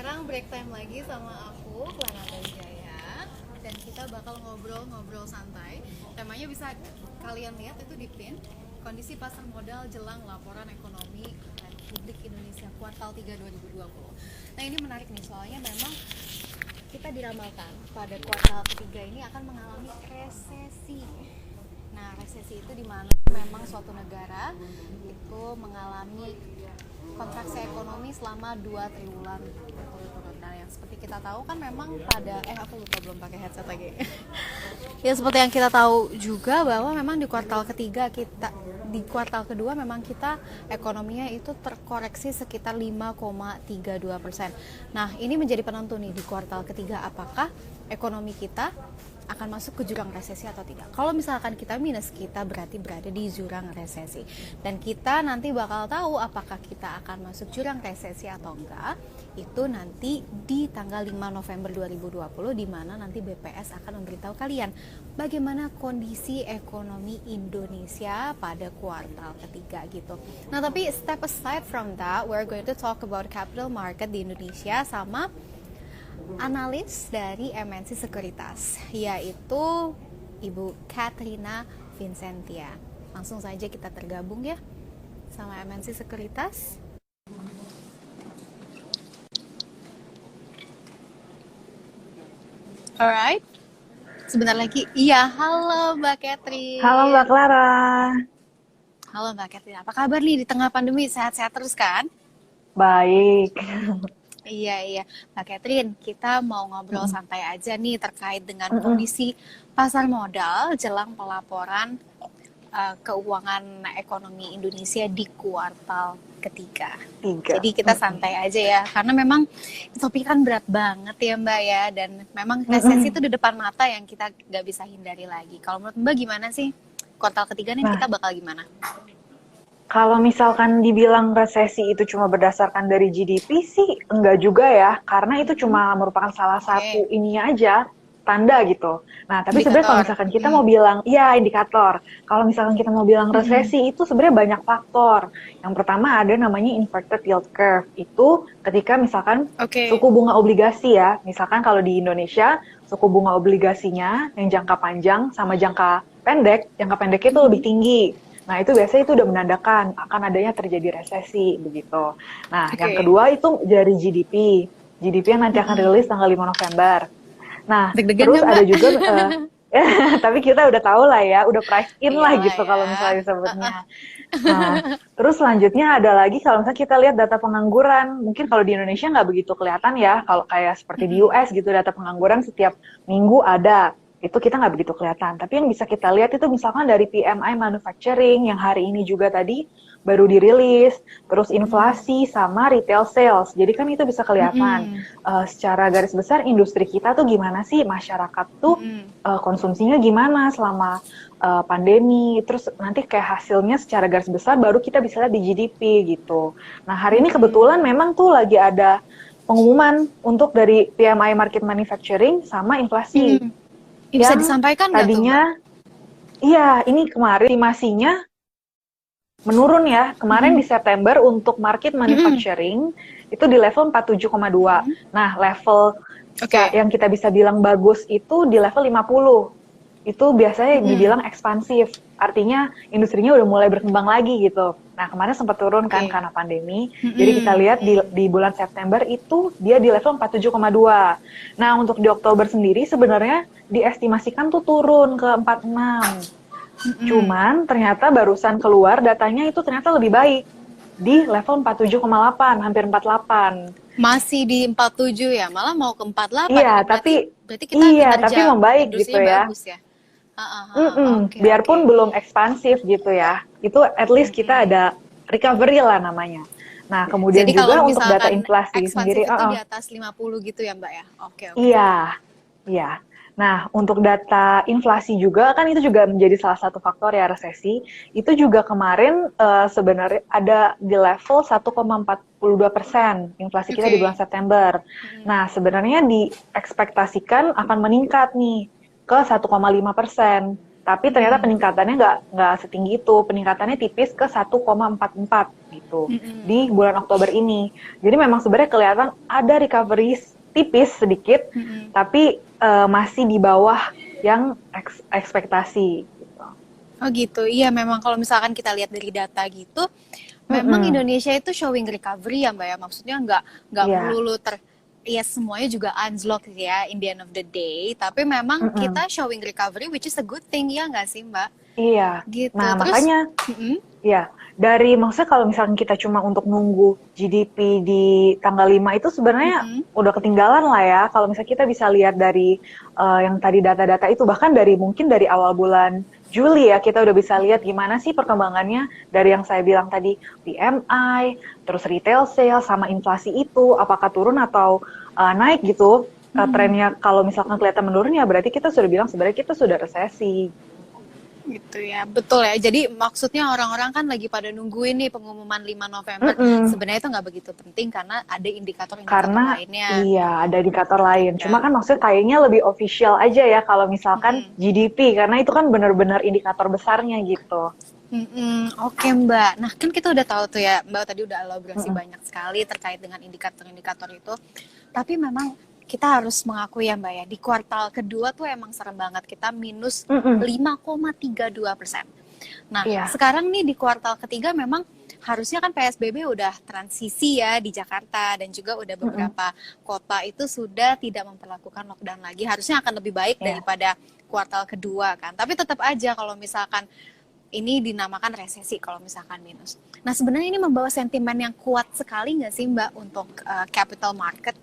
sekarang break time lagi sama aku, Planata Wijaya. Dan kita bakal ngobrol-ngobrol santai. Temanya bisa kalian lihat itu di pin. Kondisi pasar modal jelang laporan ekonomi Republik Indonesia kuartal 3 2020. Nah ini menarik nih, soalnya memang kita diramalkan pada kuartal ketiga ini akan mengalami resesi. Nah, resesi itu di mana memang suatu negara itu mengalami kontraksi ekonomi selama 2 triwulan berturut-turut. Nah, yang seperti kita tahu kan memang pada aku lupa belum pakai headset lagi. Ya seperti yang kita tahu juga bahwa memang di kuartal kedua memang kita ekonominya itu terkoreksi sekitar 5,32%. Nah, ini menjadi penentu nih di kuartal ketiga apakah ekonomi kita akan masuk ke jurang resesi atau tidak. Kalau misalkan kita minus, kita berarti berada di jurang resesi. Dan kita nanti bakal tahu apakah kita akan masuk jurang resesi atau enggak. Itu nanti di tanggal 5 November 2020 di mana nanti BPS akan memberitahu kalian bagaimana kondisi ekonomi Indonesia pada kuartal ketiga gitu. Nah, tapi step aside from that, we're going to talk about capital market di Indonesia sama analis dari MNC Sekuritas, yaitu Ibu Katrina Vincentia. Langsung saja kita tergabung ya sama MNC Sekuritas. Alright, sebentar lagi. Iya, halo Mbak Catherine. Halo Mbak Clara. Halo Mbak Catherine, apa kabar nih di tengah pandemi? Sehat-sehat terus kan? Baik. Iya, Mbak Catherine, kita mau ngobrol Mm-mm. santai aja nih terkait dengan Mm-mm. kondisi pasar modal jelang pelaporan keuangan ekonomi Indonesia di kuartal ketiga. Tiga. Jadi kita santai aja ya, karena memang topik kan berat banget ya Mbak ya, dan memang resesi Mm-mm. itu di depan mata yang kita nggak bisa hindari lagi. Kalau menurut Mbak gimana sih kuartal ketiga nih Nah, kita bakal gimana? kalau misalkan dibilang resesi itu cuma berdasarkan dari GDP sih enggak juga ya, karena itu Hmm, cuma merupakan salah satu oke. ininya aja, tanda gitu. Nah, tapi sebenarnya kalau Indikator. misalkan kita mau bilang, iya indikator. Kalau misalkan kita mau bilang Mm-mm. resesi itu sebenarnya banyak faktor. Yang pertama ada namanya inverted yield curve. Itu ketika misalkan Oke. suku bunga obligasi ya, misalkan kalau di Indonesia suku bunga obligasinya yang jangka panjang sama jangka pendek itu lebih Mm-mm. tinggi. Nah, itu biasanya itu udah menandakan akan adanya terjadi resesi begitu. Nah, yang Oke. kedua itu dari GDP. GDP yang nanti akan Mm-mm. rilis tanggal 5 November. Nah, Deg-degan terus nggak ada Mbak? juga tapi kita udah tahu lah ya, udah price in lah Iyalah gitu ya. kalau misalnya disebutnya. Nah, terus selanjutnya ada lagi kalau misalnya kita lihat data pengangguran, mungkin kalau di Indonesia nggak begitu kelihatan ya, kalau kayak seperti di Mm-mm. US gitu data pengangguran setiap minggu ada, itu kita nggak begitu kelihatan. Tapi yang bisa kita lihat itu misalkan dari PMI manufacturing yang hari ini juga tadi baru dirilis, terus Mm-mm. inflasi sama retail sales. Jadi kan itu bisa kelihatan Mm-mm. secara garis besar industri kita tuh gimana sih, masyarakat tuh Mm-mm. konsumsinya gimana selama pandemi, terus nanti kayak hasilnya secara garis besar baru kita bisa lihat di GDP gitu. Nah, hari ini kebetulan Mm-mm. memang tuh lagi ada pengumuman untuk dari PMI Market Manufacturing sama inflasi Mm-mm. Ini bisa yang disampaikan nggak tuh Mbak? tadinya, iya ini kemarin estimasinya menurun ya. Kemarin di Mm-mm. September untuk market Mm-mm. manufacturing itu di level 47,2. Mm-mm. Nah, level Oke. yang kita bisa bilang bagus itu di level 50. Itu biasanya Mm-mm. dibilang ekspansif. Artinya industrinya udah mulai berkembang lagi gitu. Nah, kemarin sempat turun kan Oke. karena pandemi. Jadi kita Mm-mm. lihat di bulan September itu dia di level 47,2. Nah, untuk di Oktober sendiri sebenarnya diestimasikan tuh turun ke 46. Mm-mm. Cuman ternyata barusan keluar datanya itu ternyata lebih baik di level 47,8, hampir 48. Masih di 47 ya, malah mau ke 48 Iya, ini. tapi Berarti kita iya, tapi kinerja membaik gitu industrinya ya. bagus ya. Oke, oke. Biarpun belum ekspansif gitu ya. Itu at least kita Mm-mm. ada recovery lah namanya. Nah, kemudian Jadi kalau juga untuk data misalkan inflasi ekspansif sendiri, itu di atas 50 gitu ya Mbak ya? Oke, oke. iya, iya. Nah, untuk data inflasi juga kan itu juga menjadi salah satu faktor ya resesi. Itu juga kemarin sebenarnya ada di level 1,42% inflasi kita di bulan Oke. September. Mm-mm. Nah, sebenarnya diekspektasikan akan meningkat nih ke 1,5%. Tapi ternyata peningkatannya nggak setinggi itu, peningkatannya tipis ke 1,44 gitu di bulan Oktober ini. Jadi memang sebenarnya kelihatan ada recovery tipis sedikit, tapi masih di bawah yang ekspektasi. Gitu. Oh gitu, iya memang kalau misalkan kita lihat dari data gitu, memang Indonesia itu showing recovery ya Mbak ya, maksudnya nggak Iya. melulu ya semuanya juga unlock ya in the end of the day, tapi memang kita showing recovery which is a good thing ya nggak sih Mbak? Iya. Gitu. Nah, Terus, makanya ya, maksudnya kalau misalkan kita cuma untuk nunggu GDP di tanggal 5 itu sebenarnya udah ketinggalan lah ya. Kalau misalnya kita bisa lihat dari yang tadi data-data itu, bahkan mungkin dari awal bulan Juli ya, kita udah bisa lihat gimana sih perkembangannya dari yang saya bilang tadi, PMI, terus retail sales, sama inflasi itu, apakah turun atau naik gitu. Trennya kalau misalkan kelihatan menurun ya berarti kita sudah bilang sebenarnya kita sudah resesi. gitu ya, betul ya. Jadi maksudnya orang-orang kan lagi pada nungguin nih pengumuman 5 November. Sebenarnya itu nggak begitu penting karena ada indikator-indikator lainnya. Iya, ada indikator lain. Cuma kan maksudnya kayaknya lebih official aja ya kalau misalkan GDP, karena itu kan benar-benar indikator besarnya gitu. Oke Mbak, nah kan kita udah tahu tuh ya, Mbak tadi udah elaborasi banyak sekali terkait dengan indikator-indikator itu. Tapi memang kita harus mengakui ya Mbak ya, di kuartal kedua tuh emang serem banget, kita minus 5,32%. Nah, sekarang nih di kuartal ketiga memang harusnya kan PSBB udah transisi ya di Jakarta, dan juga udah beberapa kota itu sudah tidak memperlakukan lockdown lagi. Harusnya akan lebih baik daripada kuartal kedua kan. Tapi tetap aja kalau misalkan ini dinamakan resesi kalau misalkan minus. Nah, sebenarnya ini membawa sentimen yang kuat sekali nggak sih Mbak untuk capital market?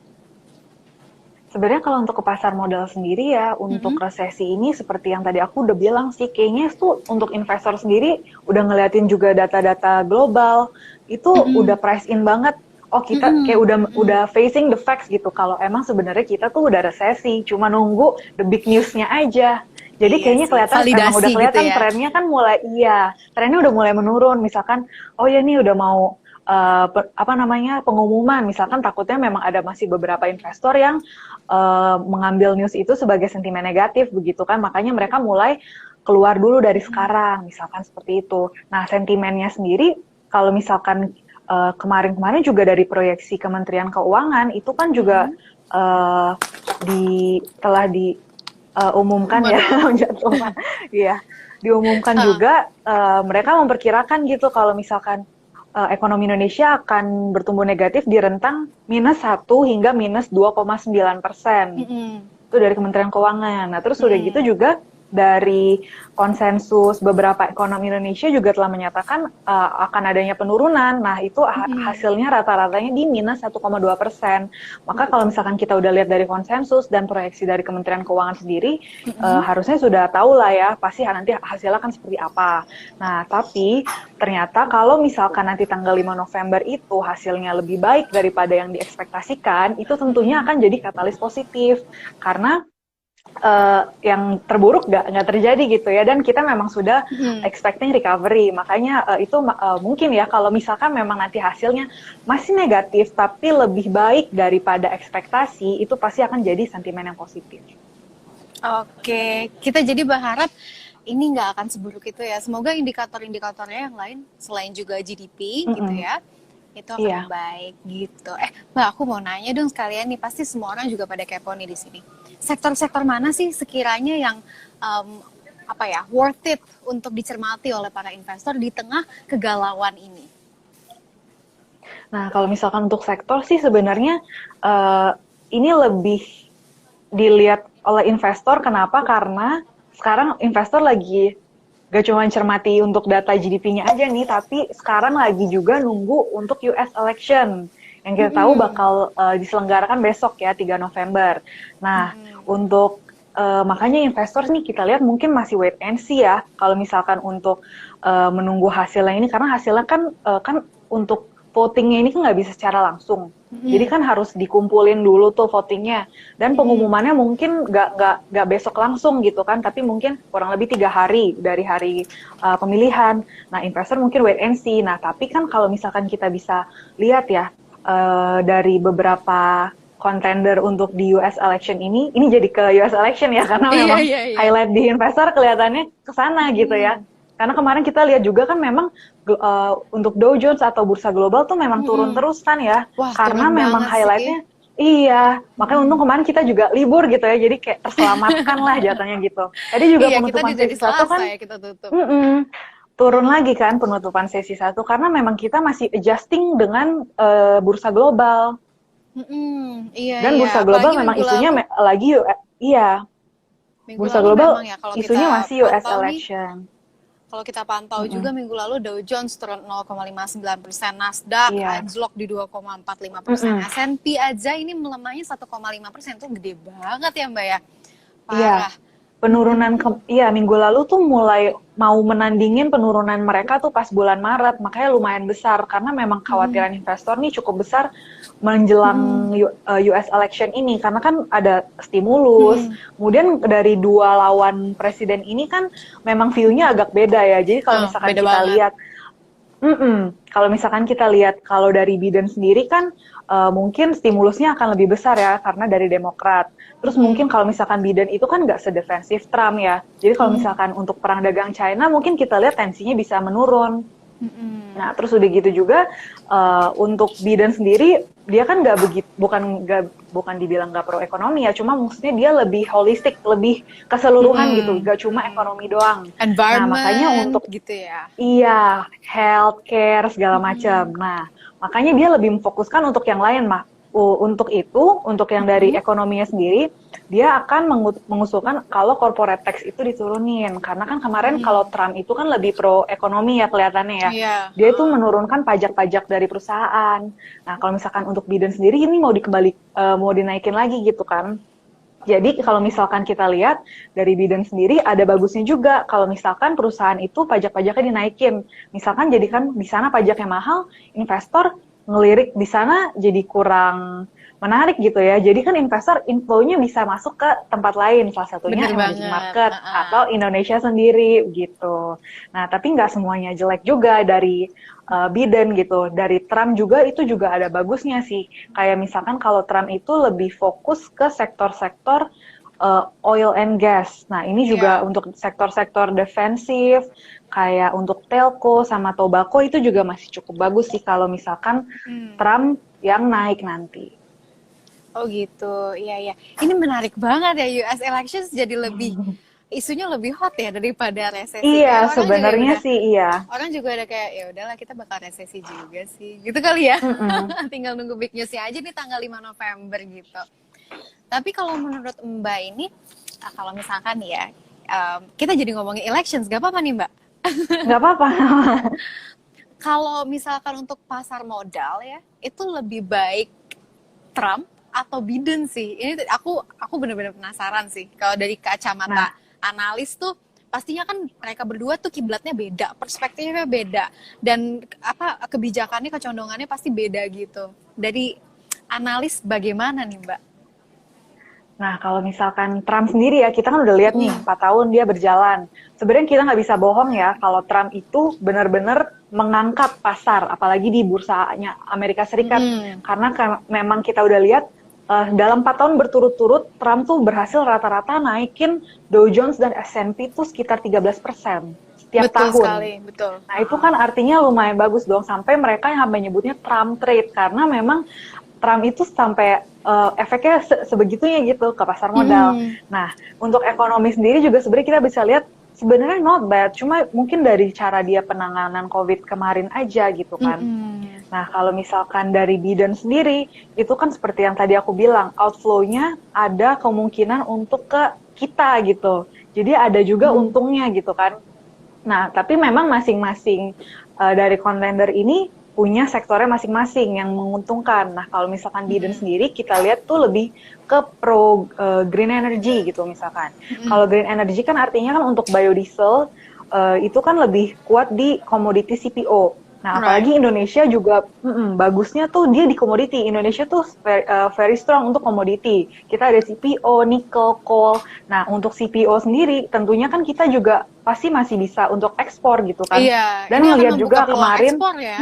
Sebenarnya kalau untuk ke pasar modal sendiri ya, untuk resesi ini seperti yang tadi aku udah bilang sih, kayaknya tuh untuk investor sendiri udah ngeliatin juga data-data global, itu udah price in banget. Oh kita kayak udah facing the facts gitu, kalau emang sebenarnya kita tuh udah resesi, cuma nunggu the big news-nya aja. Jadi kayaknya kelihatan emang udah kelihatan gitu ya? Trennya kan trennya udah mulai menurun. Misalkan, oh ya nih udah mau pengumuman, misalkan takutnya memang ada masih beberapa investor yang mengambil news itu sebagai sentimen negatif begitu kan, makanya mereka mulai keluar dulu dari sekarang, misalkan seperti itu. Nah, sentimennya sendiri kalau misalkan kemarin-kemarin juga dari proyeksi Kementerian Keuangan itu kan juga telah diumumkan ya, diumumkan juga mereka memperkirakan gitu kalau misalkan ekonomi Indonesia akan bertumbuh negatif di rentang -1 hingga -2,9%. Itu dari Kementerian Keuangan. Nah, terus udah gitu juga dari konsensus beberapa ekonomi Indonesia juga telah menyatakan akan adanya penurunan. Nah, itu hasilnya rata-ratanya di -1,2%. Maka kalau misalkan kita udah lihat dari konsensus dan proyeksi dari Kementerian Keuangan sendiri, harusnya sudah tahu lah ya, pasti nanti hasilnya akan seperti apa. Nah, tapi ternyata kalau misalkan nanti tanggal 5 November itu hasilnya lebih baik daripada yang diekspektasikan, itu tentunya akan jadi katalis positif. Karena yang terburuk nggak terjadi gitu ya, dan kita memang sudah expecting recovery, makanya itu mungkin ya kalau misalkan memang nanti hasilnya masih negatif tapi lebih baik daripada ekspektasi, itu pasti akan jadi sentimen yang positif. Oke, kita jadi berharap ini nggak akan seburuk itu ya, semoga indikator-indikatornya yang lain selain juga GDP gitu ya, itu akan baik gitu. Mbak, aku mau nanya dong sekalian nih, pasti semua orang juga pada kepo nih di sini. Sektor-sektor mana sih sekiranya yang worth it untuk dicermati oleh para investor di tengah kegalauan ini? Nah, kalau misalkan untuk sektor sih sebenarnya ini lebih dilihat oleh investor. Kenapa? Karena sekarang investor lagi gak cuma cermati untuk data GDP-nya aja nih, tapi sekarang lagi juga nunggu untuk US election yang kita tahu bakal diselenggarakan besok ya, 3 November. Nah, untuk makanya investor nih kita lihat mungkin masih wait and see ya, kalau misalkan untuk menunggu hasilnya ini, karena hasilnya kan untuk votingnya ini kan nggak bisa secara langsung. Jadi kan harus dikumpulin dulu tuh votingnya, dan pengumumannya mungkin nggak besok langsung gitu kan, tapi mungkin kurang lebih 3 hari dari hari pemilihan. Nah, investor mungkin wait and see. Nah, tapi kan kalau misalkan kita bisa lihat ya dari beberapa contender untuk di US election ini jadi ke US election ya, karena Iya, memang iya, iya. highlight di investor kelihatannya ke sana gitu ya. Karena kemarin kita lihat juga kan memang untuk Dow Jones atau bursa global tuh memang turun terus kan ya, Wah, karena turun memang banget sih. highlightnya iya, makanya untung kemarin kita juga libur gitu ya, jadi kayak terselamatkan lah jatuhnya gitu. Tadi juga Iya, kita penutupan jadi sesi satu Selasa kan ya kita tutup. turun lagi kan penutupan sesi satu karena memang kita masih adjusting dengan bursa global. Iya, Dan iya. bursa global Apalagi memang minggu isunya lalu, lagi iya, minggu bursa lalu memang global ya kalau isunya kita masih US pantau nih, election. kalau kita pantau juga Mm-mm. minggu lalu Dow Jones turun 0,59%, Nasdaq Iya. anjlok di 2,45%, Mm-mm. S&P aja ini melemahnya 1,5%, tuh gede banget ya Mbak ya, Iya. parah. Penurunan iya minggu lalu tuh mulai mau menandingin penurunan mereka tuh pas bulan Maret, makanya lumayan besar karena memang khawatiran investor nih cukup besar menjelang US election ini karena kan ada stimulus. Kemudian dari dua lawan presiden ini kan memang view-nya agak beda ya. Jadi kalau misalkan Beda kita banget. lihat kalau misalkan kita lihat kalau dari Biden sendiri kan mungkin stimulusnya akan lebih besar ya karena dari Demokrat. Terus mungkin kalau misalkan Biden itu kan nggak sedefensif Trump ya. Jadi kalau misalkan untuk perang dagang China mungkin kita lihat tensinya bisa menurun. Nah, terus udah gitu juga untuk Biden sendiri dia kan nggak begitu bukan dibilang nggak pro ekonomi ya, cuma maksudnya dia lebih holistik, lebih keseluruhan gitu, nggak cuma ekonomi doang. Nah, makanya Environment untuk gitu ya. iya, healthcare segala macam. Nah, makanya dia lebih memfokuskan untuk yang lain, Mak. Untuk itu, untuk yang dari ekonominya sendiri, dia akan mengusulkan kalau corporate tax itu diturunin. Karena kan kemarin kalau Trump itu kan lebih pro ekonomi ya kelihatannya ya. Iya. Dia itu menurunkan pajak-pajak dari perusahaan. Nah, kalau misalkan untuk Biden sendiri ini mau dinaikin lagi gitu kan. Jadi kalau misalkan kita lihat dari Biden sendiri ada bagusnya juga kalau misalkan perusahaan itu pajak-pajaknya dinaikin. Misalkan jadikan di sana pajaknya mahal, investor ngelirik di sana jadi kurang menarik gitu ya. Jadi kan investor inflow-nya bisa masuk ke tempat lain, salah satunya Bener emerging banget. market atau Indonesia sendiri gitu. Nah, tapi nggak semuanya jelek juga dari Biden gitu. Dari Trump juga itu juga ada bagusnya sih. Kayak misalkan kalau Trump itu lebih fokus ke sektor-sektor oil and gas. Nah, ini juga untuk sektor-sektor defensif, kayak untuk telco sama tobacco itu juga masih cukup bagus sih kalau misalkan Trump yang naik nanti. Oh gitu, iya iya. Ini menarik banget ya, US elections jadi lebih isunya lebih hot ya daripada resesi. Iya, sebenarnya sih iya. Orang juga udah kayak ya udahlah kita bakal resesi juga sih, gitu kali ya. Tinggal nunggu big newsnya aja nih tanggal 5 November gitu. Tapi kalau menurut Mbak ini, kalau misalkan ya kita jadi ngomongin elections, gak apa-apa nih Mbak? Nggak apa-apa. Kalau misalkan untuk pasar modal ya, itu lebih baik Trump atau Biden sih? Ini aku benar-benar penasaran sih. Kalau dari kacamata analis tuh pastinya kan mereka berdua tuh kiblatnya beda, perspektifnya beda, dan kebijakannya, kecondongannya pasti beda gitu. Dari analis bagaimana nih Mbak? Nah, kalau misalkan Trump sendiri ya, kita kan udah lihat nih 4 tahun dia berjalan. Sebenarnya kita nggak bisa bohong ya kalau Trump itu benar-benar mengangkat pasar, apalagi di bursanya Amerika Serikat. Karena memang kita udah lihat dalam 4 tahun berturut-turut Trump tuh berhasil rata-rata naikin Dow Jones dan S&P tuh sekitar 13% setiap tahun. Sekali, betul. Nah, itu kan artinya lumayan bagus dong, sampai mereka yang menyebutnya Trump trade, karena memang Trump itu sampai efeknya sebegitunya gitu ke pasar modal. Nah, untuk ekonomi sendiri juga sebenarnya kita bisa lihat sebenarnya not bad, cuma mungkin dari cara dia penanganan COVID kemarin aja gitu kan. Nah, kalau misalkan dari Biden sendiri, itu kan seperti yang tadi aku bilang, outflow-nya ada kemungkinan untuk ke kita gitu. Jadi ada juga untungnya gitu kan. Nah, tapi memang masing-masing dari contender ini punya sektornya masing-masing yang menguntungkan. Nah, kalau misalkan Biden sendiri, kita lihat tuh lebih ke pro green energy gitu misalkan. Kalau green energy kan artinya kan untuk biodiesel, itu kan lebih kuat di komoditi CPO. Nah, apalagi Indonesia juga bagusnya tuh dia di komoditi. Indonesia tuh very strong untuk komoditi. Kita ada CPO, nikel, coal. Nah, untuk CPO sendiri tentunya kan kita juga pasti masih bisa untuk ekspor gitu kan. Iya, dan ngelihat juga kemarin ekspor ya.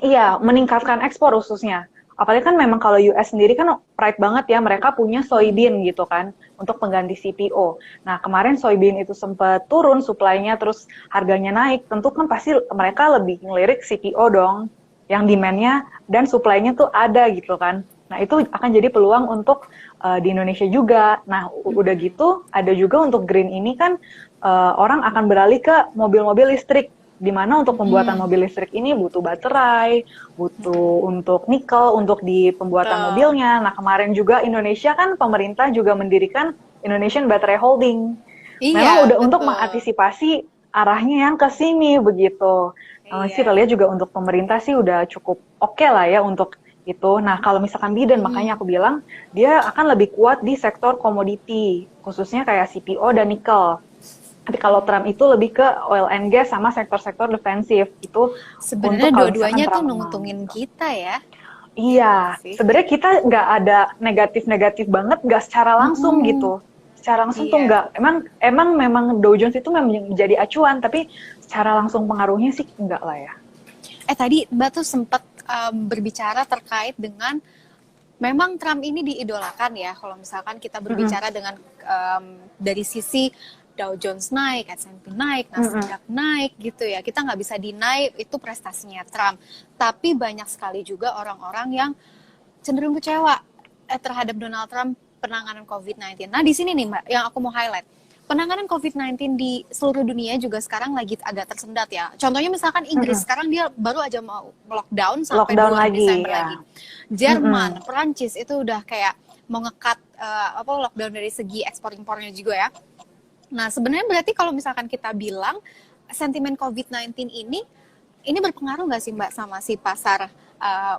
iya, meningkatkan ekspor khususnya. Apalagi kan memang kalau US sendiri kan pride banget ya, mereka punya soybean gitu kan untuk pengganti CPO. Nah, kemarin soybean itu sempat turun supply-nya terus harganya naik. Tentu kan pasti mereka lebih ngelirik CPO dong, yang demand-nya dan supply-nya tuh ada gitu kan. Nah, itu akan jadi peluang untuk di Indonesia juga. Nah, udah gitu ada juga untuk green ini kan orang akan beralih ke mobil-mobil listrik, di mana untuk pembuatan mobil listrik ini butuh baterai, butuh untuk nikel, untuk di pembuatan Betul. mobilnya. Nah, kemarin juga Indonesia kan pemerintah juga mendirikan Indonesian Battery Holding. Memang Iya, udah untuk betul. mengantisipasi arahnya yang ke sini begitu. Nah, sih Iya. lihat juga untuk pemerintah sih udah cukup oke lah ya untuk itu. Nah, kalau misalkan Biden, makanya aku bilang dia akan lebih kuat di sektor komoditi, khususnya kayak CPO dan nikel. Tapi kalau Trump itu lebih ke oil and gas sama sektor-sektor defensif. Itu untuk Sebenarnya kalau misalkan dua-duanya tuh Trump menang nguntungin gitu. kita ya. Iya nggak Iya, sih? sebenarnya kita nggak ada negatif-negatif banget, nggak secara langsung Mm-mm. gitu. Secara langsung tuh Iya. nggak. Emang memang Dow Jones itu memang menjadi acuan, tapi secara langsung pengaruhnya sih nggak lah ya. Tadi Mbak tuh sempat berbicara terkait dengan memang Trump ini diidolakan ya kalau misalkan kita Mm-mm. berbicara dengan dari sisi Dow Jones naik, S&P naik, Mm-mm. Nasdaq naik gitu ya. Kita nggak bisa deny itu prestasinya Trump. Tapi banyak sekali juga orang-orang yang cenderung kecewa terhadap Donald Trump penanganan COVID-19. Nah, di sini nih Mbak, yang aku mau highlight. Penanganan COVID-19 di seluruh dunia juga sekarang lagi agak tersendat ya. Contohnya misalkan Inggris, Mm-mm. sekarang dia baru aja mau lockdown sampai Lockdown bulan lagi Desember ya. lagi. Mm-mm. Jerman, Perancis itu udah kayak mau ngekat lockdown dari segi ekspor impornya juga ya. Nah, sebenarnya berarti kalau misalkan kita bilang sentimen COVID-19 ini berpengaruh nggak sih Mbak sama si pasar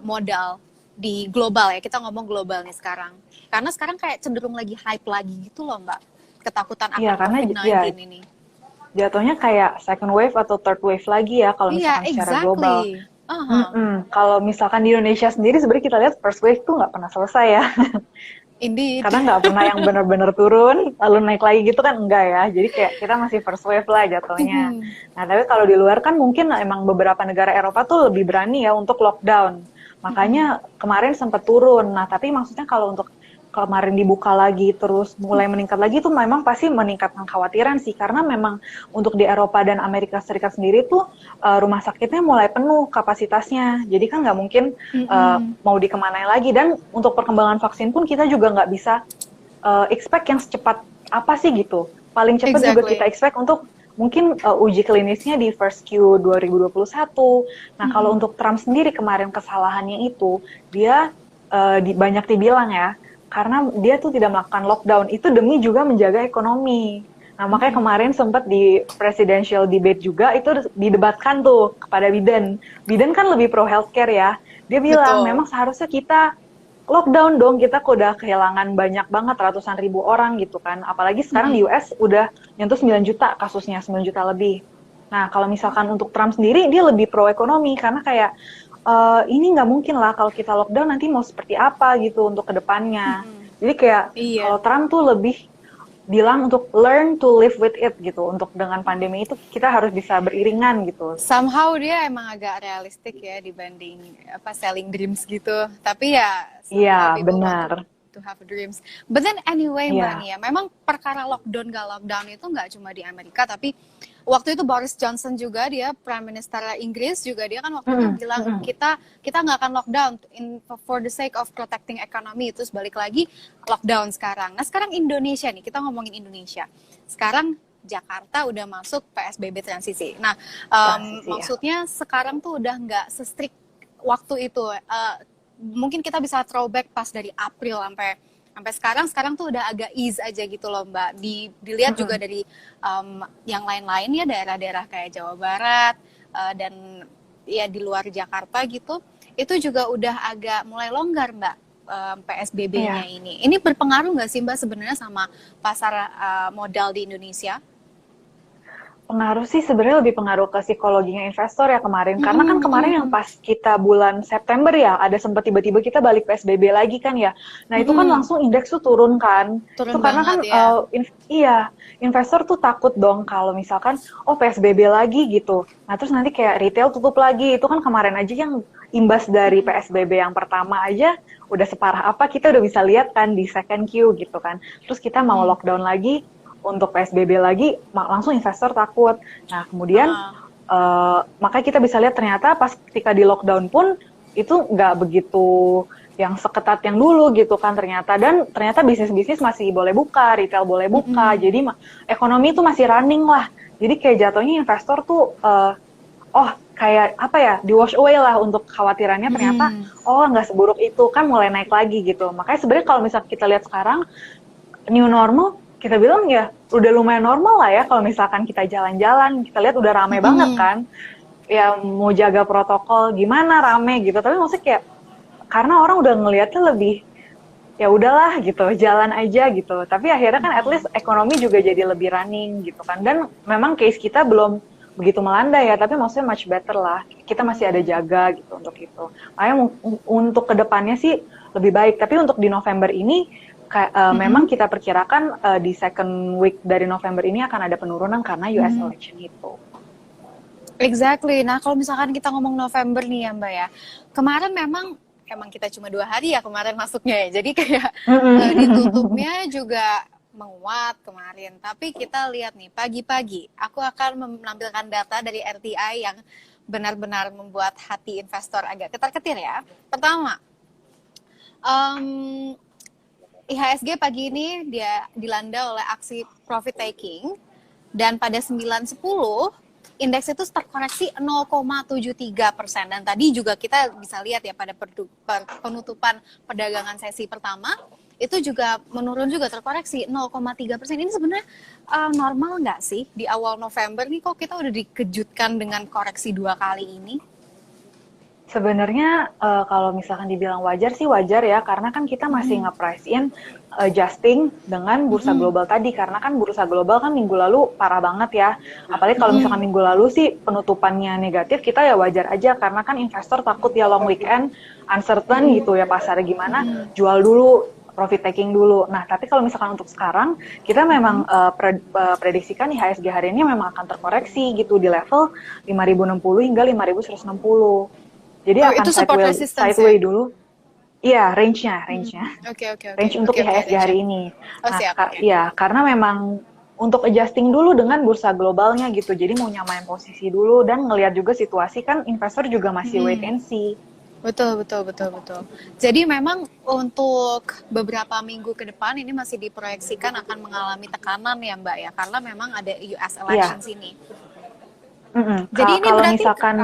modal di global ya? Kita ngomong global nih sekarang. Karena sekarang kayak cenderung lagi hype lagi gitu loh Mbak. Ketakutan Iya, akan karena ya COVID-19 ini. jatuhnya kayak second wave atau third wave lagi ya kalau Iya, misalkan secara global. exactly. Uh-huh. Kalau misalkan di Indonesia sendiri sebenarnya kita lihat first wave tuh nggak pernah selesai ya. Indeed. Karena nggak pernah yang benar-benar turun, lalu naik lagi gitu kan enggak ya. Jadi kayak kita masih first wave lah jatuhnya. Nah, tapi kalau di luar kan mungkin emang beberapa negara Eropa tuh lebih berani ya untuk lockdown. Makanya kemarin sempat turun. Nah, tapi maksudnya kalau untuk kemarin dibuka lagi terus mulai meningkat lagi itu memang pasti meningkatkan kekhawatiran sih karena memang untuk di Eropa dan Amerika Serikat sendiri tuh rumah sakitnya mulai penuh kapasitasnya jadi kan nggak mungkin mau dikemanain lagi dan untuk perkembangan vaksin pun kita juga nggak bisa expect yang secepat apa sih gitu paling cepat juga kita expect untuk mungkin uji klinisnya di first Q 2021. Nah kalau untuk Trump sendiri kemarin kesalahannya itu dia banyak dibilang ya karena dia tuh tidak melakukan lockdown itu demi juga menjaga ekonomi. Nah makanya kemarin sempat di presidential debate juga itu didebatkan tuh kepada Biden. Biden kan lebih pro healthcare ya. Dia bilang memang seharusnya kita lockdown dong, kita udah kehilangan banyak banget ratusan ribu orang gitu kan. Apalagi sekarang di US udah nyentuh 9 juta kasusnya, 9 juta lebih. Nah kalau misalkan untuk Trump sendiri dia lebih pro ekonomi karena kayak ini nggak mungkin lah kalau kita lockdown nanti mau seperti apa gitu untuk kedepannya. Jadi kayak kalau Trump tuh lebih bilang untuk learn to live with it gitu. Untuk dengan pandemi itu kita harus bisa beriringan gitu. Somehow dia emang agak realistik ya dibanding selling dreams gitu. Tapi ya Iya, people benar. want to have dreams. But then anyway Mbak Nia, memang perkara lockdown gak lockdown itu nggak cuma di Amerika, tapi waktu itu Boris Johnson juga dia Prime Minister Inggris juga dia kan waktu itu bilang kita nggak akan lockdown for the sake of protecting economy terus balik lagi lockdown sekarang. Nah sekarang Indonesia nih kita ngomongin Indonesia. Sekarang Jakarta udah masuk PSBB transisi. Nah maksudnya sekarang tuh udah nggak se-strict waktu itu. Mungkin kita bisa throwback pas dari April sampai sekarang tuh udah agak ease aja gitu loh Mbak. Dilihat juga dari yang lain-lain ya daerah-daerah kayak Jawa Barat dan ya di luar Jakarta gitu, itu juga udah agak mulai longgar Mbak PSBB-nya ini. Ini berpengaruh nggak sih Mbak sebenarnya sama pasar modal di Indonesia? Pengaruh sih sebenarnya lebih pengaruh ke psikologinya investor ya kemarin. Karena kan kemarin yang pas kita bulan September ya, ada sempat tiba-tiba kita balik PSBB lagi kan ya. Nah itu kan langsung indeks tuh turun kan. Itu Turun karena kan banget ya. iya, investor tuh takut dong kalau misalkan oh PSBB lagi gitu. Nah terus nanti kayak retail tutup lagi. Itu kan kemarin aja yang imbas dari PSBB yang pertama aja udah separah apa kita udah bisa lihat kan di second Q gitu kan. Terus kita mau lockdown lagi untuk PSBB lagi, langsung investor takut. Nah, kemudian makanya kita bisa lihat ternyata pas ketika di lockdown pun itu nggak begitu yang seketat yang dulu gitu kan ternyata. Dan ternyata bisnis-bisnis masih boleh buka, retail boleh buka, jadi ekonomi itu masih running lah. Jadi kayak jatuhnya investor tuh, oh kayak apa ya, di wash away lah untuk khawatirannya ternyata, oh nggak seburuk itu, kan mulai naik lagi gitu. Makanya sebenarnya kalau misalnya kita lihat sekarang, new normal, kita bilang ya udah lumayan normal lah ya kalau misalkan kita jalan-jalan, kita lihat udah rame banget kan. Ya mau jaga protokol gimana rame gitu, tapi maksudnya kayak karena orang udah ngelihatnya lebih ya udahlah gitu, jalan aja gitu. Tapi akhirnya kan at least ekonomi juga jadi lebih running gitu kan. Dan memang case kita belum begitu melandai ya, tapi maksudnya much better lah. Kita masih ada jaga gitu untuk itu. Makanya untuk kedepannya sih lebih baik. Tapi untuk di November ini memang kita perkirakan di second week dari November ini akan ada penurunan karena US election itu. Exactly. Nah, kalau misalkan kita ngomong November nih ya Mbak ya, kemarin memang kita cuma 2 hari ya kemarin masuknya ya, jadi kayak ditutupnya juga menguat kemarin. Tapi kita lihat nih, pagi-pagi aku akan menampilkan data dari RTI yang benar-benar membuat hati investor agak ketar-ketir ya. Pertama, IHSG pagi ini dia dilanda oleh aksi profit taking, dan pada 9.10 indeks itu terkoreksi 0,73%, dan tadi juga kita bisa lihat ya pada penutupan perdagangan sesi pertama itu juga menurun juga, terkoreksi 0,3%. Ini sebenarnya normal nggak sih di awal November nih kok kita udah dikejutkan dengan koreksi 2 kali ini? Sebenarnya kalau misalkan dibilang wajar sih wajar ya, karena kan kita masih nge-price in adjusting dengan bursa global tadi, karena kan bursa global kan minggu lalu parah banget ya. Apalagi kalau misalkan minggu lalu sih penutupannya negatif, kita ya wajar aja karena kan investor takut ya long weekend, uncertain gitu ya pasar gimana, jual dulu, profit taking dulu. Nah, tapi kalau misalkan untuk sekarang, kita memang prediksikan IHSG hari ini memang akan terkoreksi gitu di level 5.060 hingga 5.160. Jadi akan sideway dulu. Iya, range-nya. Oke. Range untuk IHSG hari ini. Oh, nah, siap, ya, karena memang untuk adjusting dulu dengan bursa globalnya gitu. Jadi mau nyamain posisi dulu dan ngelihat juga situasi, kan investor juga masih wait and see. Betul. Jadi memang untuk beberapa minggu ke depan ini masih diproyeksikan akan mengalami tekanan ya Mbak ya, karena memang ada US elections ini. Jadi ini kalau berarti misalkan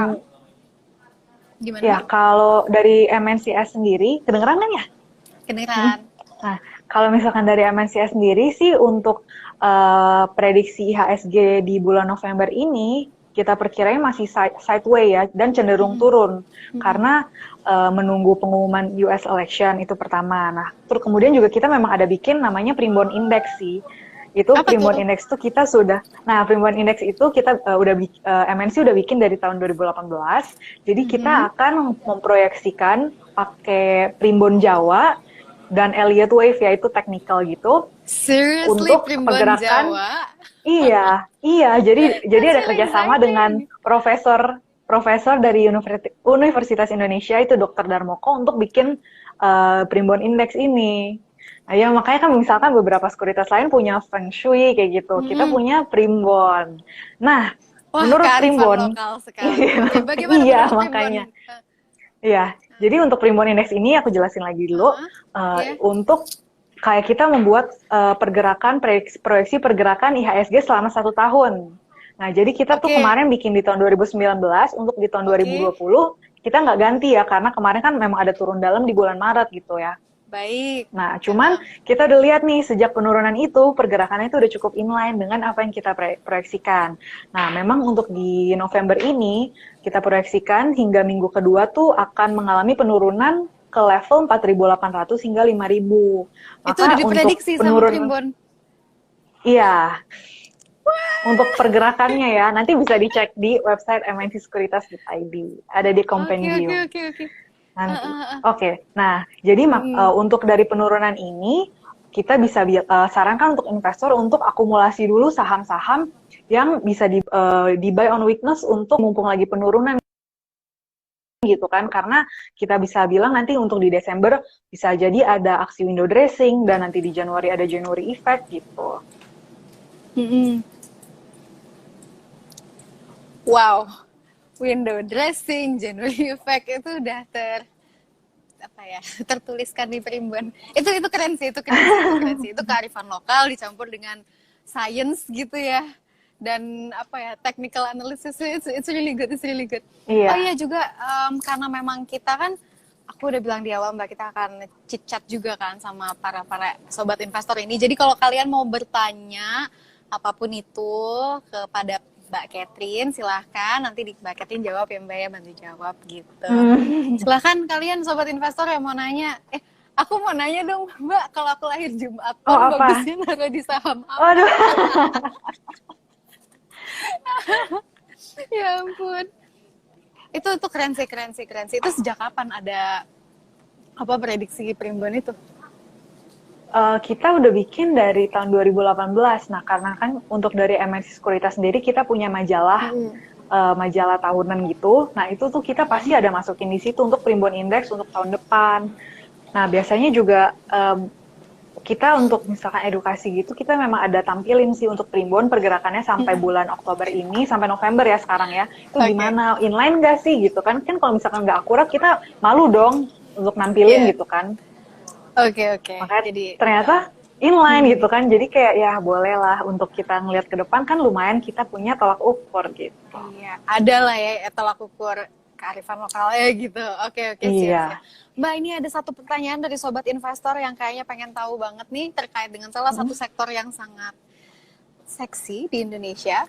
gimana? Ya, kalau dari MNCS sendiri, kedengeran kan ya? Kedengeran. Nah, kalau misalkan dari MNCS sendiri sih untuk prediksi IHSG di bulan November ini, kita perkirain masih sideway ya, dan cenderung turun. Karena menunggu pengumuman US election itu pertama. Nah, terus kemudian juga kita memang ada bikin namanya Primbon Index sih. Itu Primbon Index itu kita sudah, Primbon Index itu kita MNC udah bikin dari tahun 2018. Jadi kita akan memproyeksikan pakai Primbon Jawa dan Elliott Wave, yaitu technical gitu. Seriously, untuk Primbon pergerakan Jawa? Iya. Jadi ada kerjasama dengan profesor dari Universitas Indonesia itu Dr. Darmoko untuk bikin Primbon Index ini. Nah, ya makanya kan misalkan beberapa sekuritas lain punya Feng Shui kayak gitu. Kita punya Primbon. Nah, menurut Primbon, lokal sekali. Bagaimana iya menurut makanya. Primbon? Iya, jadi untuk Primbon Index ini aku jelasin lagi dulu. Untuk kayak kita membuat proyeksi pergerakan IHSG selama 1 tahun. Nah, jadi kita tuh kemarin bikin di tahun 2019, untuk di tahun 2020 kita nggak ganti ya, karena kemarin kan memang ada turun dalam di bulan Maret gitu ya. Baik. Nah, cuman kita udah lihat nih sejak penurunan itu, pergerakannya itu udah cukup inline dengan apa yang kita proyeksikan. Nah, memang untuk di November ini, kita proyeksikan hingga minggu kedua tuh akan mengalami penurunan ke level 4.800 hingga 5.000. Itu udah diprediksi sama Primbon? Iya. untuk pergerakannya ya, nanti bisa dicek di website mncsekuritas.id. Ada di Oke, oke, kompendium. oke, oke. Nanti. Oke. Nah, jadi Mm. untuk dari penurunan ini kita bisa sarankan untuk investor untuk akumulasi dulu saham-saham yang bisa di buy on weakness untuk mumpung lagi penurunan gitu kan, karena kita bisa bilang nanti untuk di Desember bisa jadi ada aksi window dressing dan nanti di Januari ada January effect gitu. Mm-mm. Wow, window dressing, January effect itu udah tertuliskan di Primbon. Itu keren sih, itu keren sih, itu keren sih. Itu kearifan lokal dicampur dengan science gitu ya. Dan technical analysis, it's really good, it's really good. Oh Iya. iya juga, karena memang kita kan, aku udah bilang di awal Mbak, kita akan chit-chat juga kan sama para sobat investor ini. Jadi kalau kalian mau bertanya apapun itu kepada Mbak Catherine, silahkan nanti Mbak Catherine jawab ya Mbak ya, bantu jawab gitu. Silahkan kalian sobat investor yang mau nanya, aku mau nanya dong Mbak, kalau aku lahir Jumat, bagusnya naruh di saham apa? Waduh. Ya ampun. Itu keren sih. Itu sejak kapan ada prediksi Primbon itu? Kita udah bikin dari tahun 2018. Nah, karena kan untuk dari MNC Sekuritas sendiri kita punya majalah majalah tahunan gitu. Nah, itu tuh kita pasti ada masukin di situ untuk Primbon Index untuk tahun depan. Nah, biasanya juga kita untuk misalkan edukasi gitu, kita memang ada tampilin sih untuk Primbon pergerakannya sampai bulan Oktober ini, sampai November ya sekarang ya. Itu gimana, inline nggak sih gitu kan? Kan kalau misalkan nggak akurat, kita malu dong untuk nampilin gitu kan. Oke. Makanya Jadi ternyata inline gitu kan. Jadi kayak ya boleh lah untuk kita ngelihat ke depan kan lumayan kita punya tolak ukur gitu. Iya, ada lah ya tolak ukur kearifan lokalnya gitu. Oke, siap. Mbak, ini ada satu pertanyaan dari sobat investor yang kayaknya pengen tahu banget nih terkait dengan salah satu sektor yang sangat seksi di Indonesia.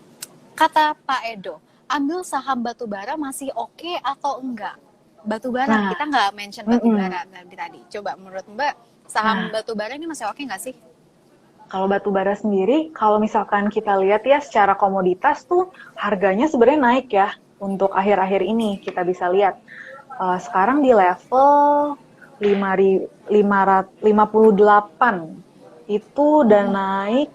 Kata Pak Edo, ambil saham batubara masih oke atau enggak? Batubara, kita nggak mention batubara tadi. Coba menurut Mbak, saham batubara ini masih oke nggak sih? Kalau batubara sendiri, kalau misalkan kita lihat ya secara komoditas tuh harganya sebenarnya naik ya untuk akhir-akhir ini kita bisa lihat. Sekarang di level 558 itu udah naik,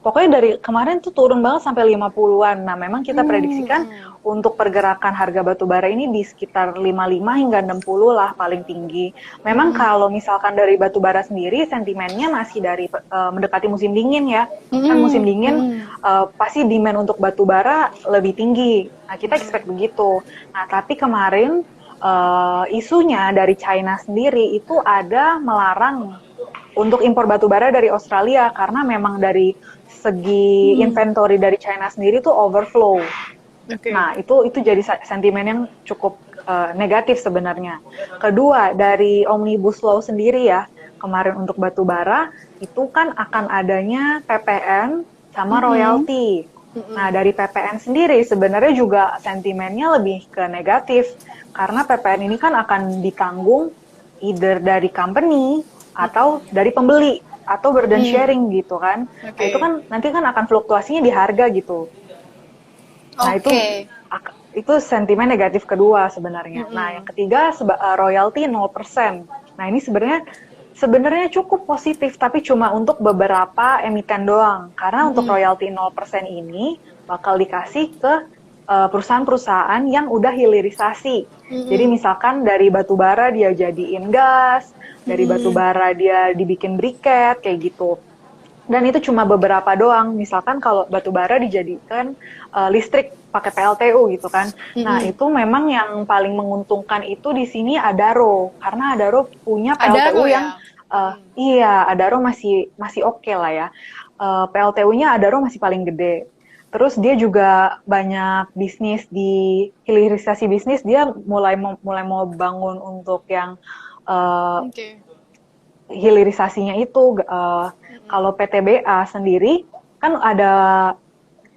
pokoknya dari kemarin tuh turun banget sampai 50-an. Nah, memang kita prediksikan untuk pergerakan harga batubara ini di sekitar 55 hingga 60 lah paling tinggi. Memang kalau misalkan dari batubara sendiri sentimennya masih dari mendekati musim dingin ya. Kan musim dingin pasti demand untuk batubara lebih tinggi. Nah, kita expect begitu. Nah, tapi kemarin isunya dari China sendiri itu ada melarang untuk impor batubara dari Australia karena memang dari segi inventory dari China sendiri tuh overflow. Nah, itu jadi sentimen yang cukup negatif sebenarnya. Kedua, dari Omnibus Law sendiri ya, kemarin untuk batubara itu kan akan adanya PPN sama royalti. Nah, dari PPN sendiri sebenarnya juga sentimennya lebih ke negatif karena PPN ini kan akan ditanggung either dari company atau dari pembeli atau burden sharing gitu kan. Nah, itu kan nanti kan akan fluktuasinya di harga gitu. Nah, itu sentimen negatif kedua sebenarnya. Nah, yang ketiga royalti 0%. Nah, ini sebenarnya cukup positif tapi cuma untuk beberapa emiten doang. Karena untuk royalti 0% ini bakal dikasih ke perusahaan-perusahaan yang udah hilirisasi. Jadi misalkan dari batubara dia jadiin gas, dari batubara dia dibikin briket kayak gitu. Dan itu cuma beberapa doang. Misalkan kalau batubara dijadikan listrik pakai PLTU gitu kan. Nah, itu memang yang paling menguntungkan itu di sini Adaro karena Adaro punya PLTU yang iya, Adaro masih oke lah ya. PLTU-nya Adaro masih paling gede. Terus dia juga banyak bisnis di hilirisasi bisnis, dia mulai mau bangun untuk yang hilirisasinya itu kalau PTBA sendiri kan ada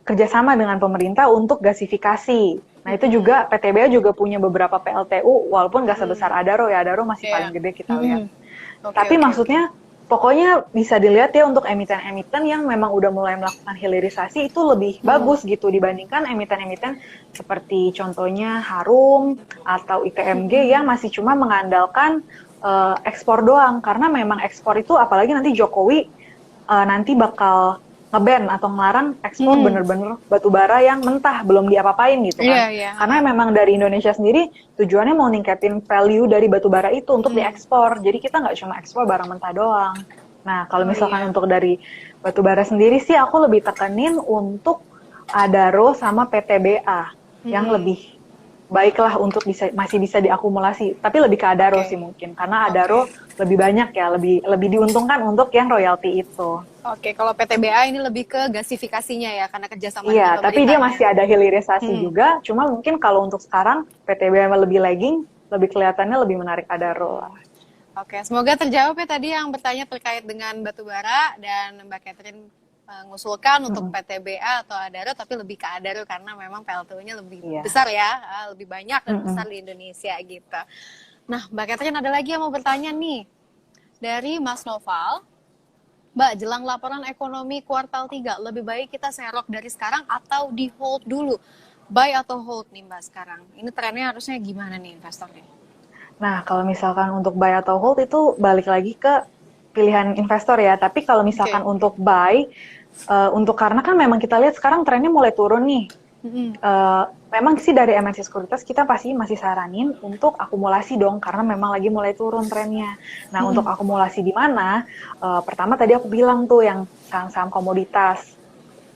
kerjasama dengan pemerintah untuk gasifikasi. Nah, itu juga PTBA juga punya beberapa PLTU walaupun nggak sebesar Adaro ya, Adaro masih paling gede kita lihat. Tapi maksudnya pokoknya bisa dilihat ya untuk emiten-emiten yang memang udah mulai melakukan hilirisasi itu lebih bagus gitu dibandingkan emiten-emiten seperti contohnya Harum atau ITMG yang masih cuma mengandalkan ekspor doang. Karena memang ekspor itu apalagi nanti Jokowi nanti bakal nge-ban atau ngelarang ekspor bener-bener batu bara yang mentah, belum diapa-apain gitu kan. Karena memang dari Indonesia sendiri tujuannya mau ningkatin value dari batu bara itu untuk diekspor. Jadi kita nggak cuma ekspor barang mentah doang. Nah, kalau misalkan untuk dari batu bara sendiri sih aku lebih tekenin untuk Adaro sama PTBA yang lebih baiklah untuk masih bisa diakumulasi, tapi lebih ke Adaro sih mungkin, karena Adaro lebih banyak ya, lebih diuntungkan untuk yang royalti itu. Oke, kalau PTBA ini lebih ke gasifikasinya ya, karena kerjasama dengan Iya, tapi dia pemerintahnya. masih ada hilirisasi juga, cuma mungkin kalau untuk sekarang PTBA lebih lagging, lebih kelihatannya lebih menarik Adaro lah. Oke, semoga terjawab ya tadi yang bertanya terkait dengan batu bara, dan Mbak Catherine mengusulkan untuk PTBA atau Adaro, tapi lebih ke Adaro karena memang PLTU-nya lebih besar ya, lebih banyak dan besar di Indonesia gitu. Nah, Mbak Catherine ada lagi yang mau bertanya nih dari Mas Noval. Mbak, jelang laporan ekonomi kuartal 3, lebih baik kita serok dari sekarang atau di hold dulu? Buy atau hold nih Mbak sekarang? Ini trennya harusnya gimana nih investornya? Nah, kalau misalkan untuk buy atau hold itu balik lagi ke pilihan investor ya. Tapi kalau misalkan untuk buy, karena kan memang kita lihat sekarang trennya mulai turun nih. Memang sih dari MNC Sekuritas kita pasti masih saranin untuk akumulasi dong, karena memang lagi mulai turun trennya. Nah, untuk akumulasi di mana? Pertama tadi aku bilang tuh yang saham-saham komoditas.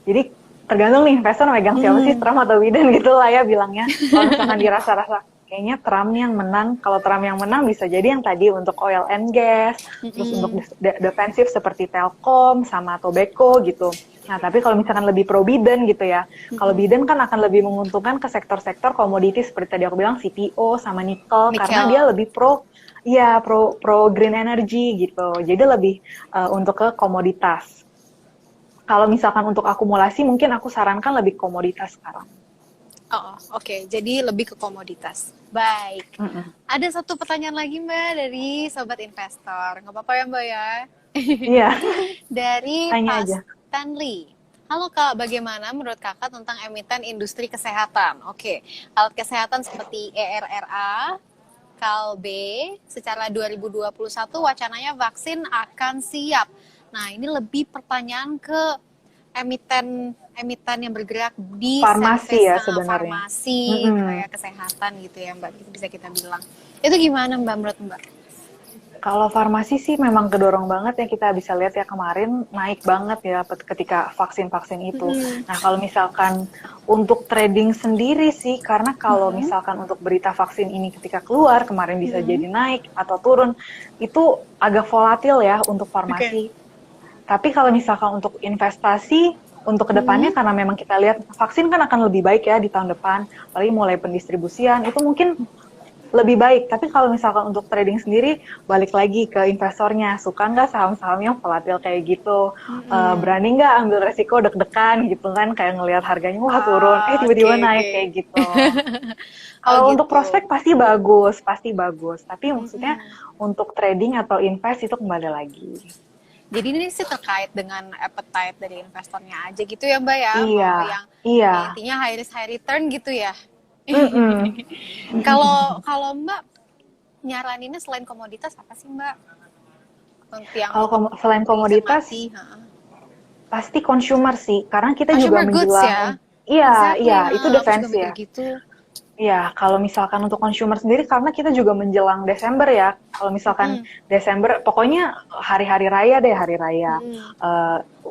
Jadi tergantung nih investor megang siapa sih, Trump atau Biden gitu lah ya bilangnya. Kalau misalkan dirasa-rasa kayaknya Trump yang menang, kalau Trump yang menang bisa jadi yang tadi untuk oil and gas, terus untuk defensif seperti Telkom sama Tobacco gitu. Nah, tapi kalau misalkan lebih pro Biden gitu ya, kalau Biden kan akan lebih menguntungkan ke sektor-sektor komoditi seperti tadi aku bilang CPO sama nikel, karena dia lebih pro green energy gitu. Jadi lebih untuk ke komoditas. Kalau misalkan untuk akumulasi mungkin aku sarankan lebih komoditas sekarang. Oke. Jadi lebih ke komoditas. Baik. Ada satu pertanyaan lagi Mbak dari Sobat Investor. Nggak apa-apa ya Mbak ya? Iya. Dari Tanya Pak aja. Stanley. Halo Kak, bagaimana menurut Kakak tentang emiten industri kesehatan? Oke, alat kesehatan seperti ERRA, KALB, secara 2021 wacananya vaksin akan siap. Nah, ini lebih pertanyaan ke emiten yang bergerak di farmasi ya sebenarnya. Farmasi, kayak kesehatan gitu ya Mbak, bisa kita bilang. Itu gimana Mbak menurut Mbak? Kalau farmasi sih memang kedorong banget ya, kita bisa lihat ya kemarin naik banget ya ketika vaksin-vaksin itu. Nah, kalau misalkan untuk trading sendiri sih, karena kalau misalkan untuk berita vaksin ini ketika keluar kemarin bisa jadi naik atau turun, itu agak volatil ya untuk farmasi. Tapi kalau misalkan untuk investasi, untuk kedepannya karena memang kita lihat vaksin kan akan lebih baik ya di tahun depan, apalagi mulai pendistribusian itu mungkin lebih baik. Tapi kalau misalkan untuk trading sendiri, balik lagi ke investornya, suka nggak saham-saham yang volatil kayak gitu, berani nggak ambil resiko deg-degan gitu kan, kayak ngelihat harganya wah turun, tiba-tiba naik kayak gitu. Kalau untuk prospek pasti bagus, tapi maksudnya untuk trading atau invest itu kembali lagi. Jadi ini sih terkait dengan appetite dari investornya aja gitu ya Mbak ya? Iya. Intinya high risk high return gitu ya? Kalau Mbak nyaraninnya selain komoditas apa sih Mbak? Kalau selain komoditas, pasti consumer sih, karena kita juga menjual. Iya, itu defense ya. Iya, kalau misalkan untuk consumer sendiri, karena kita juga menjelang Desember ya. Kalau misalkan Desember, pokoknya hari-hari raya deh,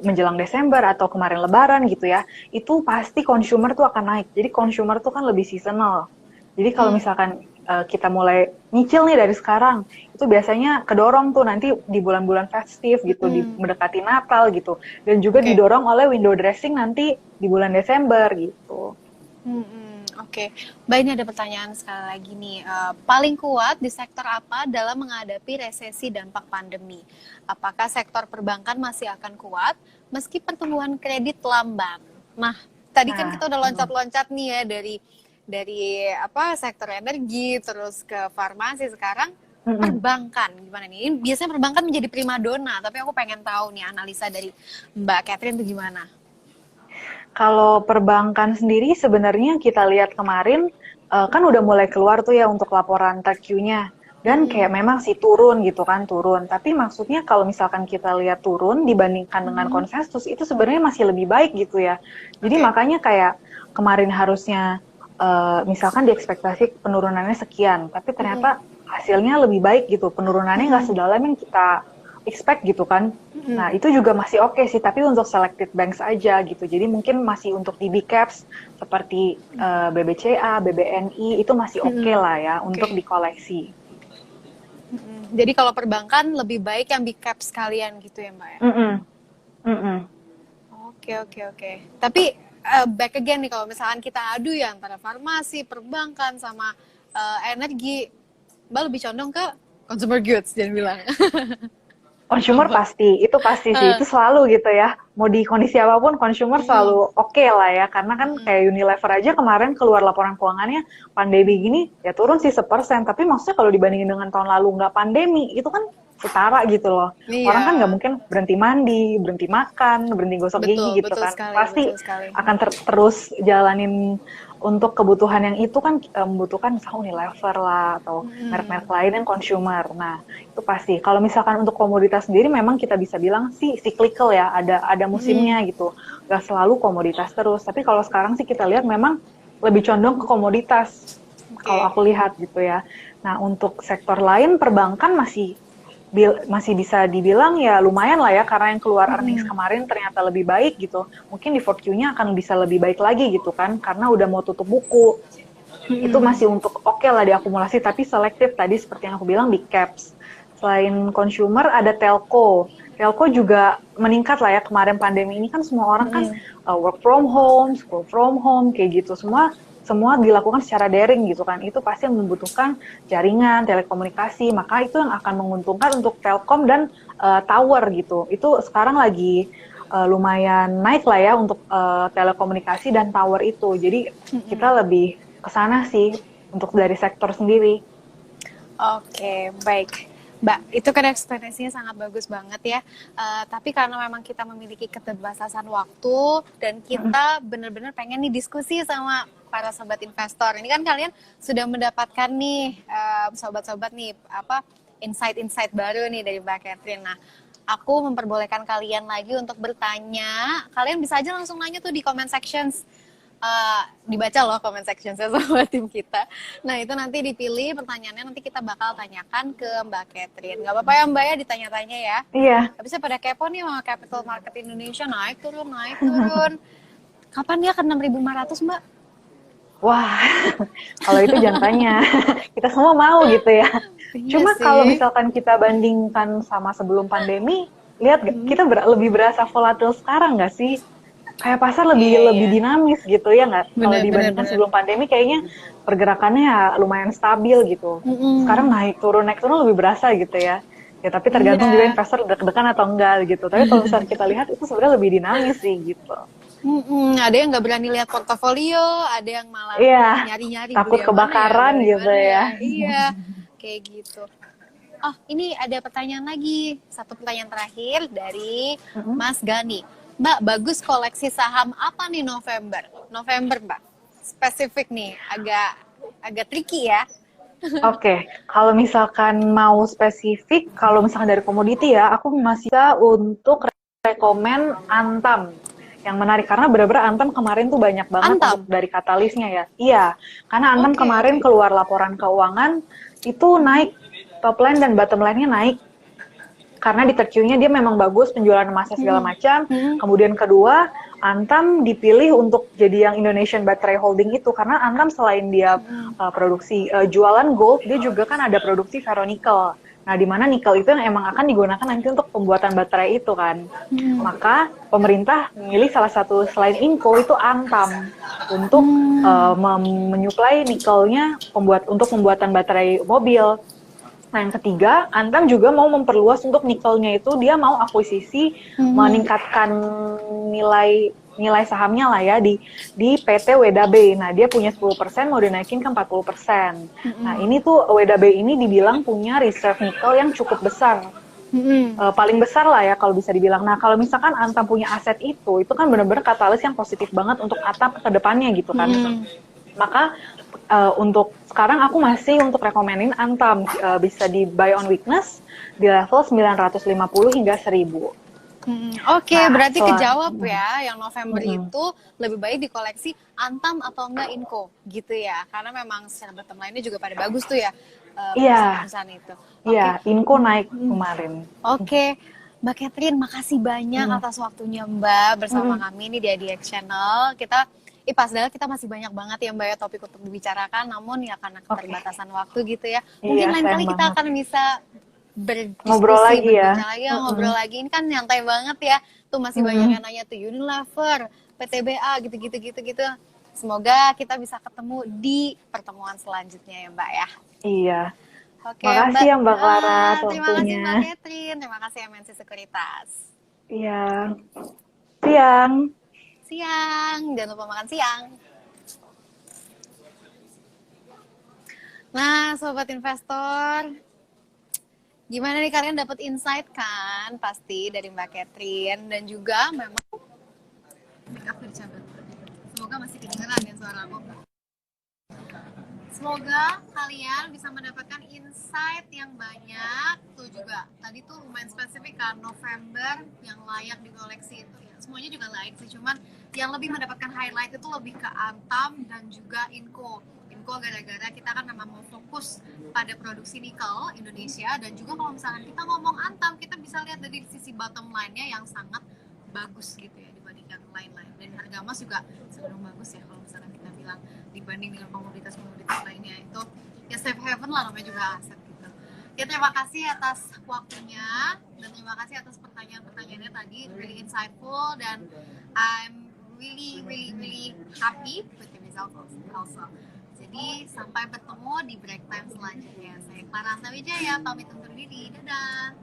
menjelang Desember atau kemarin Lebaran gitu ya, itu pasti consumer tuh akan naik. Jadi consumer tuh kan lebih seasonal. Jadi kalau misalkan kita mulai nyicil nih dari sekarang, itu biasanya kedorong tuh nanti di bulan-bulan festif gitu, mendekati Natal gitu. Dan juga didorong oleh window dressing nanti di bulan Desember gitu. Oke, Mbak, ini ada pertanyaan sekali lagi nih. Paling kuat di sektor apa dalam menghadapi resesi dampak pandemi? Apakah sektor perbankan masih akan kuat meski pertumbuhan kredit lambat? Nah, tadi kan kita udah loncat-loncat nih ya dari sektor energi terus ke farmasi, sekarang Mm-mm. perbankan gimana nih? Ini biasanya perbankan menjadi primadona, tapi aku pengen tahu nih analisa dari Mbak Catherine itu gimana? Kalau perbankan sendiri sebenarnya kita lihat kemarin kan udah mulai keluar tuh ya untuk laporan TQ-nya. Dan kayak Mm-mm. memang sih turun gitu kan, turun. Tapi maksudnya kalau misalkan kita lihat turun dibandingkan dengan Mm-mm. konsensus itu sebenarnya masih lebih baik gitu ya. Jadi Oke. makanya kayak kemarin harusnya misalkan diekspektasi penurunannya sekian, tapi Mm-mm. ternyata hasilnya lebih baik gitu. Penurunannya nggak Mm-mm. sedalam yang kita expect gitu kan. Nah, Mm-mm. itu juga masih oke sih, tapi untuk selected banks aja gitu. Jadi mungkin masih untuk di big caps seperti BBCA, BBNI itu masih oke Mm-mm. lah ya untuk Oke. dikoleksi. Mm-mm. Jadi kalau perbankan lebih baik yang big cap sekalian gitu ya Mbak ya? Mm-mm, mm-mm. Oke, oke, oke. Tapi back again nih kalau misalkan kita adu ya antara farmasi, perbankan sama energi, Mbak lebih condong ke consumer goods jangan bilang. Consumer Apa? itu pasti sih, Eh, itu selalu gitu ya. Mau di kondisi apapun, consumer mm-mm. selalu oke lah ya. Karena kan Mm-mm. kayak Unilever aja kemarin keluar laporan keuangannya pandemi gini, ya turun sih 1%. Tapi maksudnya kalau dibandingin dengan tahun lalu nggak pandemi, itu kan setara gitu loh. Orang kan nggak Iya, mungkin berhenti mandi, berhenti makan, berhenti gosok betul, gigi gitu betul kan. sekali, Pasti betul sekali. akan terus jalanin untuk kebutuhan yang itu kan membutuhkan misalnya Unilever lah atau merek-merek Mm-mm. lain yang consumer. Nah, itu pasti. Kalau misalkan untuk komoditas sendiri memang kita bisa bilang sih cyclical ya, ada Mm-mm. musimnya gitu. Gak selalu komoditas terus. Tapi kalau sekarang sih kita lihat memang lebih condong ke komoditas. Kalau Oke. aku lihat gitu ya. Nah, untuk sektor lain perbankan masih bisa dibilang ya lumayan lah ya karena yang keluar earnings Mm-mm. kemarin ternyata lebih baik gitu. Mungkin di 4Q-nya akan bisa lebih baik lagi gitu kan karena udah mau tutup buku. Itu Mm-mm. masih untuk oke lah diakumulasi tapi selektif tadi seperti yang aku bilang big caps. Selain consumer ada telco. Telco juga meningkat lah ya kemarin pandemi ini kan semua orang kan Mm-mm. work from home, school from home kayak gitu. Semua semua dilakukan secara daring gitu kan. Itu pasti membutuhkan jaringan, telekomunikasi, maka itu yang akan menguntungkan untuk Telkom dan tower gitu. Itu sekarang lagi lumayan naik lah ya untuk telekomunikasi dan tower itu. Jadi Mm-mm. kita lebih ke sana sih untuk dari sektor sendiri. Oke, baik. Mbak, itu kan ekspresinya sangat bagus banget ya. Tapi karena memang kita memiliki keterbatasan waktu dan kita benar-benar pengen nih diskusi sama para sobat investor. Ini kan kalian sudah mendapatkan nih, sobat-sobat nih, apa insight-insight baru nih dari Mbak Catherine. Nah, aku memperbolehkan kalian lagi untuk bertanya. Kalian bisa aja langsung nanya tuh di comment sections. Dibaca loh comment section saya sama tim kita. Nah itu nanti dipilih pertanyaannya nanti kita bakal tanyakan ke Mbak Catherine. Gak apa-apa ya Mbak ya ditanya-tanya ya. Iya. Tapi saya pada kepo nih sama capital market Indonesia naik turun naik turun. Kapan dia ke 6.500 Mbak? Wah, kalau itu jangan tanya. Kita semua mau gitu ya. Iya Cuma kalau sih. misalkan kita bandingkan sama sebelum pandemi, lihat gak, kita lebih berasa volatil sekarang nggak sih? Kayak pasar lebih Iya lebih iya. dinamis gitu ya nggak? Kalau Bener bener dibandingkan bener. sebelum pandemi kayaknya pergerakannya ya lumayan stabil gitu. Sekarang Mm-mm. naik turun lebih berasa gitu ya. Ya tapi tergantung juga Iya. investor deg-degan atau enggak gitu. Tapi kalau misalnya kita lihat itu sebenarnya lebih dinamis sih gitu. Ada yang nggak berani lihat portofolio, ada yang malah Iya, nyari-nyari takut beli yang mana ya, kebakaran beli yang gitu mana ya. ya. Iya, kayak gitu. Oh, ini ada pertanyaan lagi. Satu pertanyaan terakhir dari Mm-mm. Mas Gani. Mbak, bagus koleksi saham apa nih November? November, Mbak. Spesifik nih, agak agak tricky ya. Oke, kalau misalkan mau spesifik, kalau misalkan dari komoditi ya, aku masih bisa untuk rekomen Antam. Yang menarik, karena benar-benar Antam kemarin tuh banyak banget untuk Antam. dari katalisnya ya. Iya, karena Antam Oke, kemarin oke. keluar laporan keuangan, itu naik, top line dan bottom line-nya naik. Karena di terciumnya dia memang bagus, penjualan emasnya segala Mm-mm. macam. Mm-mm. Kemudian kedua, Antam dipilih untuk jadi yang Indonesian Battery Holding itu karena Antam selain dia produksi jualan gold, dia juga kan ada produksi ferronikel. Nah, di mana nikel itu yang emang akan digunakan nanti untuk pembuatan baterai itu kan. Mm-mm. Maka pemerintah memilih salah satu selain Inco itu Antam untuk menyuplai nikelnya untuk pembuatan baterai mobil. Nah, yang ketiga, Antam juga mau memperluas untuk nikelnya itu, dia mau akuisisi, meningkatkan nilai sahamnya lah ya di PT WDB. Nah, dia punya 10%, mau dinaikin ke 40%. Nah, ini tuh WDB ini dibilang punya reserve nikel yang cukup besar. Paling besar lah ya kalau bisa dibilang. Nah, kalau misalkan Antam punya aset itu kan benar-benar katalis yang positif banget untuk Antam ke depannya gitu kan. Maka untuk sekarang aku masih untuk rekomenin Antam bisa di buy on weakness di level 950 hingga 1000. Oke, Nah, berarti kejawab ya, yang November itu lebih baik dikoleksi Antam atau enggak Inco gitu ya, karena memang secara bottom line-nya juga pada bagus tuh ya iya, perusahaan-perusahaan itu. Oke, iya, Inco naik kemarin. oke. Mbak Catherine, makasih banyak atas waktunya Mbak bersama kami ini di IDX Channel. Kita padahal kita masih banyak banget ya Mbak ya topik untuk dibicarakan, namun ya karena keterbatasan waktu gitu ya. Mungkin Iya, lain kali sayang kita banget. akan bisa Ngobrol berdiskusi, lagi ya. berbincang lagi, ngobrol lagi. Ini kan nyantai banget ya. Tuh masih banyak yang nanya tuh Unilever, PTBA gitu-gitu gitu-gitu. Semoga kita bisa ketemu di pertemuan selanjutnya ya Mbak ya. Iya. Oke Makasih Mbak, ya Mbak Clara terima kasih waktunya. Mbak Catherine, terima kasih MNC Sekuritas. Iya. Siang. Siang, jangan lupa makan siang. Nah, sobat investor, gimana nih kalian dapat insight kan pasti dari Mbak Catherine dan juga memang aku dicabut. Semoga masih kedengeran ya suara aku. Semoga kalian bisa mendapatkan insight yang banyak. Tuh juga, tadi tuh lumayan spesifik kan, November yang layak dikoleksi itu ya. Semuanya juga layak sih, cuman yang lebih mendapatkan highlight itu lebih ke Antam dan juga Inco. Inco gara-gara kita kan memang mau fokus pada produksi nikel Indonesia, dan juga kalau misalkan kita ngomong Antam, kita bisa lihat dari sisi bottom line-nya yang sangat bagus gitu ya dibandingkan lain-lain, dan harga emas juga cenderung bagus ya kalau misalkan kita bilang dibanding dengan komoditas-komoditas lainnya. Itu ya safe haven lah namanya juga aset gitu ya. Terima kasih atas waktunya dan terima kasih atas pertanyaan-pertanyaannya tadi, really insightful, dan I'm really happy with the result also. Jadi sampai bertemu di break time selanjutnya. Saya Clara Antawijaya pamit undur diri, dadah.